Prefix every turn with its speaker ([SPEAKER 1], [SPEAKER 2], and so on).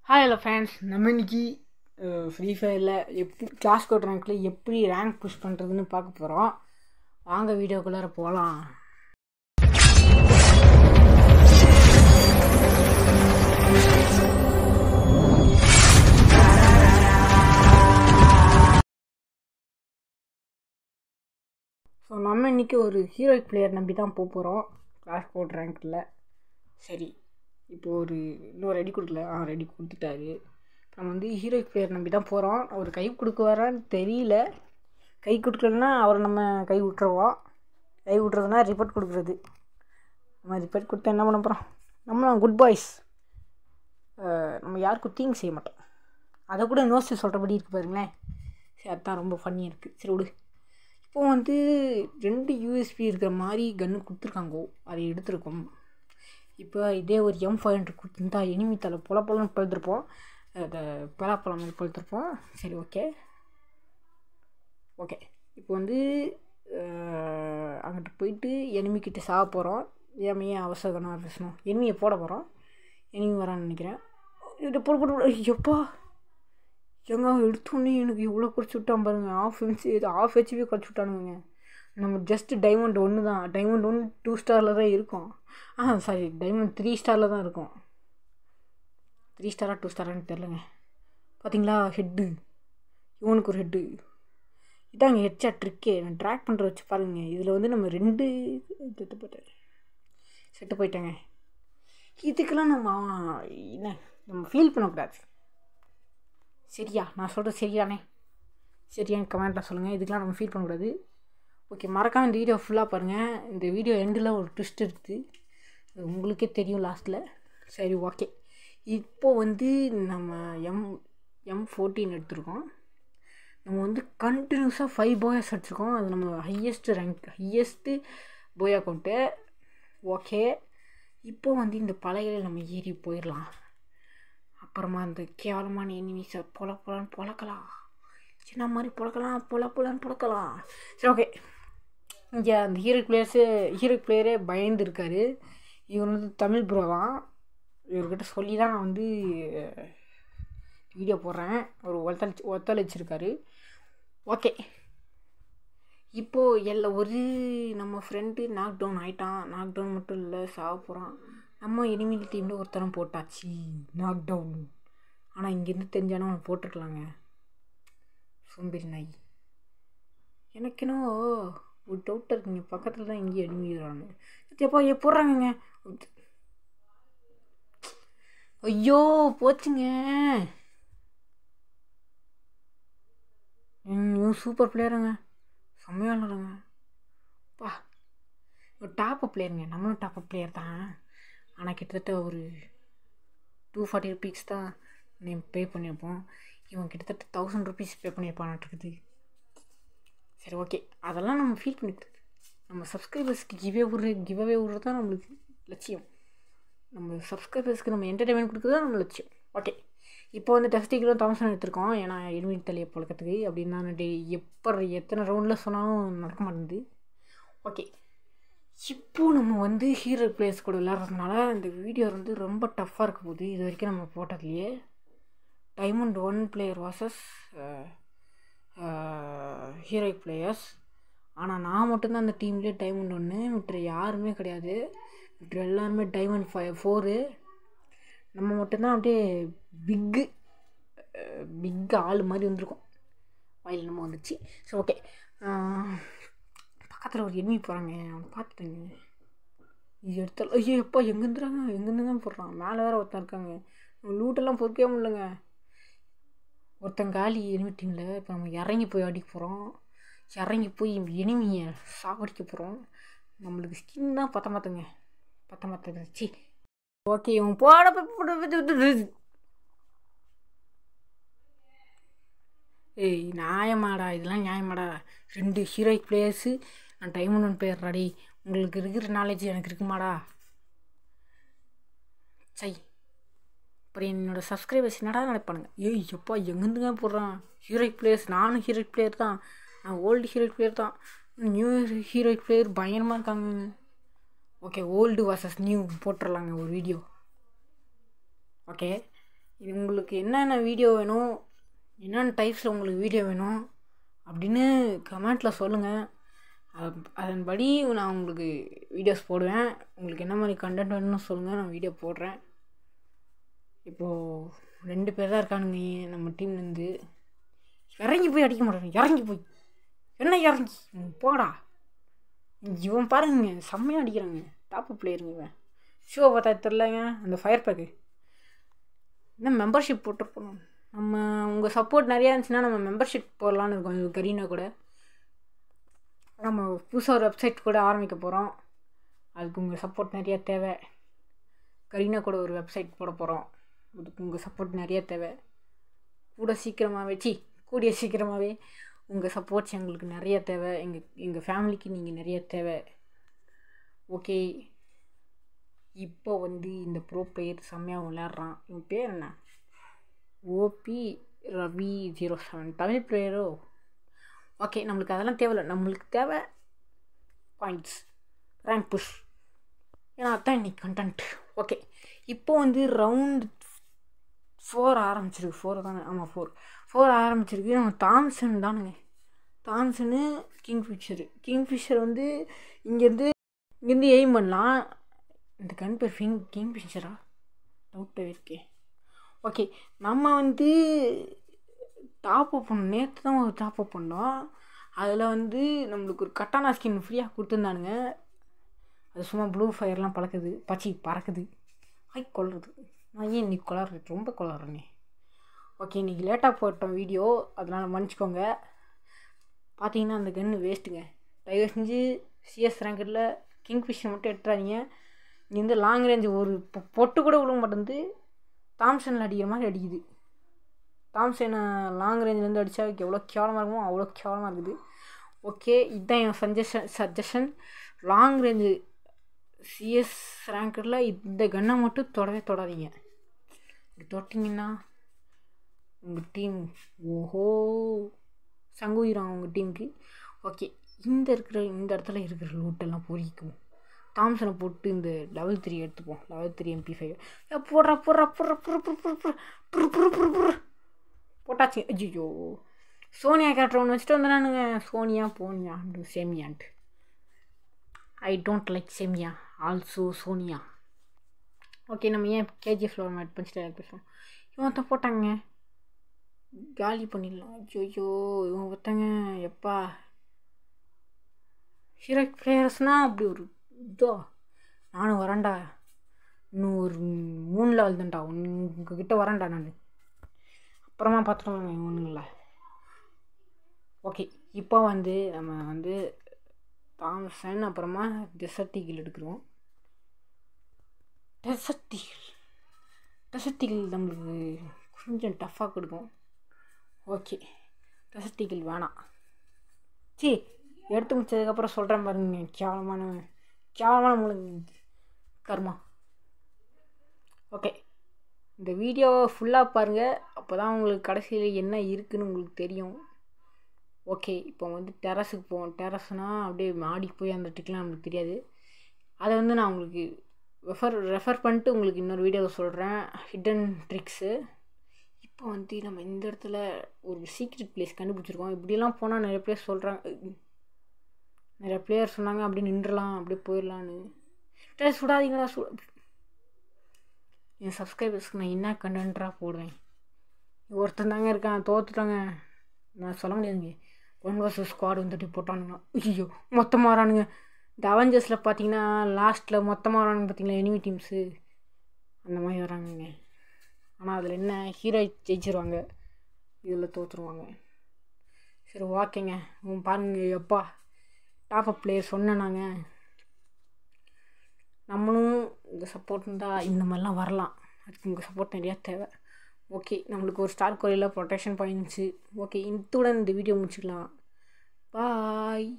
[SPEAKER 1] Hello friends, நம்ம இன்னைக்கு free ஃபயரில் எப்படி கிளாஸ் கோட் ரேங்க்கில் எப்படி ரேங்க் புஷ் பண்ணுறதுன்னு பார்க்க போகிறோம். வாங்க வீடியோக்குள்ளார போகலாம். ஸோ நம்ம இன்றைக்கி ஒரு ஹீரோயிக் பிளேயர் நம்பி தான் போக போகிறோம் கிளாஸ் கோட் ரேங்க்கில். சரி, இப்போது இன்னும் ரெடி கொடுக்கல. ரெடி கொடுத்துட்டாரு. நம்ம வந்து ஹீரோயிக் பிளேயர் நம்பி தான் போகிறோம். அவர் கை கொடுக்குவாரான்னு தெரியல. கை கொடுக்கலன்னா அவரை நம்ம கை விட்டுருவோம். கை விட்றதுனா ரிப்போர்ட் கொடுக்குறது. நம்ம ரிப்போர்ட் கொடுத்தா என்ன பண்ண போகிறோம்? நம்மளும் குட் பாய்ஸ். நம்ம யாருக்கும் தீங்கு செய்ய மாட்டோம். அதை கூட யோசிச்சு சொல்கிறபடி இருக்குது பாருங்களேன். சரி, அதுதான் ரொம்ப ஃபன்னியாக இருக்குது. சரி விடு. இப்போது வந்து 2 யூஎஸ்பி இருக்கிற மாதிரி கன்று கொடுத்துருக்காங்கோ. அதை எடுத்துருக்கோம். இப்போ இதே ஒரு M500 கொடுத்துருந்தா எனிமி தலை பொலப்பொலன்னு பழுத்துருப்போம். அதை பலாப்பழம் மாதிரி பழுத்துருப்போம். சரி, ஓகே. இப்போ வந்து அங்கிட்டு போயிட்டு எனிமிக்கிட்ட சாக போகிறோம். ஏன் அவசரமாக பேசணும். எனிமியை போட போகிறோம். எனிமி வரான்னு நினைக்கிறேன். இதை போட எப்பா எங்க எடுத்தோடனே எனக்கு இவ்வளோ குறைச்சி விட்டான் பாருங்கள். ஆஃப் ஹெச்பி குறைச்சி விட்டானுங்க. நம்ம ஜஸ்ட்டு டைமண்ட் 1 தான். டைமண்ட் 1 2 ஸ்டாரில் தான் இருக்கும். சாரி, டைமண்ட் 3 ஸ்டாரில் தான் இருக்கும். 3 ஸ்டாரா 2 ஸ்டாரான்னு தெரிலங்க. பார்த்தீங்களா ஹெட்டு? இவனுக்கு ஒரு ஹெட்டு. இதாங்க ஹெட்சா ட்ரிக்கே. நான் ட்ராக் பண்ணுற வச்சு பாருங்க. இதில் வந்து நம்ம 2 செட்டு போயிட்டேங்க. இதுக்கெல்லாம் நம்ம ஃபீல் பண்ணக்கூடாது. சரியா? நான் சொல்கிறது சரியானே? சரியான்னு கமெண்ட்டில் சொல்லுங்கள். இதுக்கெலாம் நம்ம ஃபீல் பண்ணக்கூடாது. ஓகே, மறக்காமல் இந்த வீடியோ ஃபுல்லாக பாருங்கள். இந்த வீடியோ எண்டில் ஒரு ட்விஸ்ட் இருக்குது. உங்களுக்கே தெரியும் லாஸ்ட்டில். சரி, ஓகே. இப்போது வந்து நம்ம M14 எடுத்துருக்கோம். நம்ம வந்து கண்டினியூஸாக 5 போயாஸ் அடிச்சிருக்கோம். அது நம்ம ஹையஸ்ட்டு போயா கவுண்ட்டு. ஓகே, இப்போது வந்து இந்த பலகையில் நம்ம ஏறி போயிடலாம். அப்புறமா அந்த கேவலமான எனிமீஸை பொலப்பொலான்னு பொழக்கலாம். சின்ன மாதிரி பொலப்பொலான்னு பொழக்கலாம். சரி, ஓகே. இங்கே அந்த ஹீரோ பிளேயரே பயந்துருக்காரு. இவர் வந்து தமிழ் ப்ரோ தான். இவர்கிட்ட சொல்லி தான் நான் வந்து வீடியோ போடுறேன். ஒரு ஒத்தழைச்சிருக்காரு. ஓகே, இப்போது ஒரு நம்ம ஃப்ரெண்டு நாக் டவுன் ஆகிட்டான். நாக் டவுன் மட்டும் இல்லை, சாக போகிறான். நம்ம எனிமி டீமில் ஒருத்தரம் போட்டாச்சு நாக் டவுன். ஆனால் இங்கேருந்து தெரிஞ்சாலும் அவன் போட்டிருக்கலாங்க. சோம்பேறி நாய். எனக்குனோ ஒரு டவுட்டாக இருக்குங்க. பக்கத்தில் தான் எங்கேயும் எனிமிக்கிறான்னு. எப்போ போடுறாங்கங்க. ஐயோ போச்சுங்க. சூப்பர் பிளேயருங்க. செம்மையாக விளாடுங்க. பா, ஒரு டாப் பிளேயருங்க. நம்மளும் டாப் பிளேயர் தான். ஆனால் கிட்டத்தட்ட ஒரு 240 ருபீஸ் தான் பே பண்ணியிருப்போம். இவன் கிட்டத்தட்ட 1000 ருபீஸ் பே பண்ணியிருப்பான்ட்டுருக்குது. சரி, ஓகே. அதெல்லாம் நம்ம ஃபீல் பண்ணிக்கிறது. நம்ம சப்ஸ்கிரைபர்ஸ்க்கு கிவ்அவே விடுறது தான் நம்மளுக்கு லட்சியம். நம்ம சப்ஸ்கிரைபர்ஸ்க்கு நம்ம என்டர்டைன்மெண்ட் கொடுக்குறது தான் நம்ம லட்சியம். ஓகே, இப்போ வந்து டெஸ்டிக்கிலும் 1000 எடுத்திருக்கோம். ஏன்னா எனிமி தலையை பழக்கத்துக்கு அப்படின்னு நான் எத்தனை ரவுண்டில் சொன்னாலும் நடக்க மாட்டேங்குது. ஓகே, இப்போது நம்ம வந்து ஹீரோ பிளேயர்ஸ் கூட விளையாடுறதுனால இந்த வீடியோ வந்து ரொம்ப டஃப்பாக இருக்க போகுது. இது வரைக்கும் நம்ம போட்டதுலையே diamond 1 player versus heroic players. ஆனால் நான் மட்டும்தான் அந்த டீம்லேயே டைமண்ட் 1. மற்ற யாருமே கிடையாது. மற்ற எல்லாருமே டைமண்ட் 4. நம்ம மட்டும்தான் அப்படியே பிக்கு ஆள் மாதிரி வந்திருக்கோம். வாயில் நம்ம வந்துச்சு. ஸோ ஓகே, பக்கத்தில் ஒரு எனிமி போகிறாங்க. அவனை பார்த்துட்டேங்க. இது எடுத்தாலும் ஐயோ எப்போ எங்கேருந்துங்க போடுறான். மேலே வேறு ஒருத்தன் இருக்காங்க. லூட்டெல்லாம் பொறுக்கவே முடியலங்க. ஒருத்தன் காலி எனிமி டீமில். இப்போ நம்ம இறங்கி போய் அடிக்க போகிறோம். இறங்கி போய் எனிமியை சாவடிக்க போகிறோம். நம்மளுக்கு ஸ்கின் தான் பத்த மாட்டேங்குது. ஓகே, இவன் நியாயமாடா, இதெல்லாம் நியாயமாடா. 2 ஹீரோயிக் பிளேயர்ஸு, நான் டைமண்ட் 1 பிளேயர் ராடி. உங்களுக்கு இருக்கிற நாலேஜ் எனக்கு இருக்குமாடா? சரி, அப்புறம் என்னோடய சப்ஸ்கிரைபர்ஸ் என்னடா நினைப்பானுங்க. எப்பா எங்கேருந்துங்க போடுறான் ஹீரோயிக் பிளேயர்ஸ். நானும் ஹீரோயிக் பிளேயர் தான். நான் ஓல்டு ஹீரோயிக் பிளேயர் தான். நியூ ஹீரோயிக் பிளேயர் பயங்கரமாக இருக்காங்க. ஓகே, ஓல்டு வர்சஸ் நியூ போட்டுடலாங்க ஒரு வீடியோ. ஓகே, இது உங்களுக்கு என்னென்ன வீடியோ வேணும், என்னென்ன டைப்ஸில் உங்களுக்கு வீடியோ வேணும் அப்படின்னு கமெண்ட்டில் சொல்லுங்கள். அதன்படி நான் உங்களுக்கு வீடியோஸ் போடுவேன். உங்களுக்கு என்ன மாதிரி கண்டென்ட் வேணும்னு சொல்லுங்கள், நான் வீடியோ போடுறேன். இப்போது 2 பேர் தான் இருக்கானுங்க நம்ம டீம்லேருந்து. இறங்கி போய் அடிக்க மாட்டேன், இறங்கி போய் என்ன இறங்கி போடா. இவன் பாருங்க செம்மையாக அடிக்கிறாங்க, டாப் பிளேயருங்க. இவன் ஷோ பார்த்தா தெரிலங்க. அந்த ஃபயர் பேக்கு இன்னும் மெம்பர்ஷிப் போட்டிருப்போம். நம்ம உங்கள் சப்போர்ட் நிறையா இருந்துச்சுன்னா நம்ம மெம்பர்ஷிப் போடலான்னு இருக்கோம். இது கரீனா கூட நம்ம புதுசாக ஒரு வெப்சைட் கூட ஆரம்பிக்க போகிறோம். அதுக்கு உங்கள் சப்போர்ட் நிறையா தேவை. கரீனா கூட ஒரு வெப்சைட் போட போகிறோம். அதுக்கு உங்கள் சப்போர்ட் நிறையா தேவை. கூடிய சீக்கிரமாகவே உங்கள் சப்போர்ட்ஸ் எங்களுக்கு நிறைய தேவை. எங்கள் ஃபேமிலிக்கு நீங்கள் நிறைய தேவை. ஓகே, இப்போ இந்த ப்ரோ பிளேயர் செம்மையாக விளையாடுறான். இவன் பேர் என்ன? ஓபி ரவி 07 தமிழ் பிளேயரோ? ஓகே, நம்மளுக்கு அதெல்லாம் தேவையில்லை. நம்மளுக்கு தேவை பாயிண்ட்ஸ், ரேங்க் புஷ். ஏன்னா அதுதான் இன்றைக்கி கண்டென்ட். ஓகே, இப்போ ரவுண்ட் 4 ஆரம்பிச்சிருக்கு. 4 தானே? ஆமாம், 4 ஆரம்பிச்சிருக்கு. நம்ம தாம்சன் தானுங்க. தாம்சனு கிங்ஃபிஷர் இங்கேருந்து எய்ம் பண்ணலாம். இந்த கன் பேர் கிங்ஃபிஷரா? டவுட்டாக இருக்கே. ஓகே, நம்ம டாப் அப் பண்ணோம். நேற்று தான் ஒரு டாப் அப் பண்ணோம். அதில் நம்மளுக்கு ஒரு கட்டானா ஸ்கின் ஃப்ரீயாக கொடுத்துருந்தானுங்க. அது சும்மா ப்ளூ ஃபயர்லாம் பறக்குது. கொள்ளுறது. நான் ஏன் இன்னைக்கு ரொம்ப கொளாடுறேனே. ஓகே, இன்றைக்கி லேட்டாக போட்டோம் வீடியோ, அதனால் மன்னிச்சிக்கோங்க. பார்த்தீங்கன்னா அந்த கன்று வேஸ்ட்டுங்க. தயவு செஞ்சு சிஎஸ் ரேங்கரில் கிங்ஃபிஷர் மட்டும் எடுத்துறாதீங்க. இங்கேருந்து லாங் ரேஞ்சு ஒரு பொட்டு கூட விழுக மாட்டேங்குது. தாம்சனில் அடிக்கிற மாதிரி அடிக்குது. தாம்சனை லாங் ரேஞ்சிலேருந்து அடித்தா எவ்வளோ கேவலமாக இருக்குமோ அவ்வளோ கேவலமாக இருக்குது. ஓகே, இதுதான் என் சஜஷன். லாங் ரேஞ்சு சிஎஸ் ரேங்கரில் இந்த கன்னை மட்டும் தொடாதீங்க. இப்படி தொட்டிங்கன்னா உங்கள் டீம் சங்குயிரும் உங்கள் டீமுக்கு. ஓகே, இந்த இடத்துல இருக்கிற லூட்டெல்லாம் பொறிக்கும். தாம்சனை போட்டு இந்த level 3 எடுத்துப்போம். level 3 MP5 போட்டாச்சு. ஐயோ, சோனியா கேரக்டர் ஒன்று வச்சுட்டு வந்தேனானுங்க. போனியா சேமியான்ட்டு. ஐ டோன்ட் லைக் சேமியா, ஆல்சோ சோனியா. ஓகே, நம்ம ஏன் கேஜிஎஃப் ஃப்ளோர் மேட் பண்ணிட்டு பேசுவோம். இவன் தான் போட்டாங்க, காலி பண்ணிடலாம். ஐயோ, இவன் ஒருத்தங்க எப்பா ஹீரோ பிளேயர்ஸ்னால் அப்படி ஒரு நானும் வரேன்டா. இன்னும் ஒரு 3 level தான்டா உங்ககிட்ட வரேன்டா. நான் அப்புறமா பார்த்துட்டு ஒன்றுங்களா. ஓகே, இப்போ நம்ம தாம்சன் அப்புறமா டெசர்ட் ஈகிள் எடுக்கிறோம். டெசர்ட் ஈகிள் நம்மளுக்கு கொஞ்சம் டஃப்பாக கொடுக்கும். ஓகே, டெசர்ட் ஈகிள் வேணாம். எடுத்து முடிச்சதுக்கப்புறம் சொல்கிறேன் பாருங்க. கேவலமான மூலம் கர்மா. ஓகே, இந்த வீடியோவை ஃபுல்லாக பாருங்கள். அப்போ தான் உங்களுக்கு கடைசியில் என்ன இருக்குதுன்னு உங்களுக்கு தெரியும். ஓகே, இப்போ டெரஸுக்கு போவோம். டெரஸ்னால் அப்படியே மாடிக்கு போய் அந்த ட்ரிக்லாம் நம்மளுக்கு தெரியாது. அதை நான் உங்களுக்கு ரெஃபர் பண்ணிட்டு உங்களுக்கு இன்னொரு வீடியோவில் சொல்கிறேன், ஹிடன் ட்ரிக்ஸு. இப்போ நம்ம இந்த இடத்துல ஒரு சீக்ரெட் பிளேஸ் கண்டுபிடிச்சிருக்கோம். இப்படிலாம் போனால் நிறைய பிளேயர் சொன்னாங்க அப்படி நின்றுலாம், அப்படியே போயிடலான்னு. சுடாதீங்களா என் சப்ஸ்கிரைபர்ஸ்க்கு நான் என்ன கண்டென்ட்டாக போடுவேன். ஒருத்தன் தாங்க இருக்கான், தோற்றுட்டாங்க. நான் சொல்ல முடியாதுங்க. 1 vs ஸ்குவாட் போட்டானுங்க. ஐயோ, மொத்தமாக வரானுங்க. இந்த அவெஞ்சர்ஸில் பார்த்தீங்கன்னா லாஸ்ட்டில் மொத்தமாக வரானுங்க பார்த்தீங்களா, எனிமி டீம்ஸு அந்த மாதிரி வரானுங்க. ஆனால் அதில் என்ன, ஹீரோ ஜெயிச்சிருவாங்க, இதில் தோற்றுருவாங்க. சரி, ஓகேங்க. பாருங்க, எப்பா டாப் அப் பிளேயர் சொன்னேனாங்க. நம்மளும் உங்கள் சப்போர்ட் இருந்தால் இந்த மாதிரிலாம் வரலாம். அதுக்கு உங்கள் சப்போர்ட் நிறையா தேவை. ஓகே, நம்மளுக்கு ஒரு ஸ்டார் கோரியில் ப்ரொடெக்ஷன் பாயிண்ட்ஸு. ஓகே, இத்துடன் இந்த வீடியோ முடிச்சுக்கலாம். பாய்.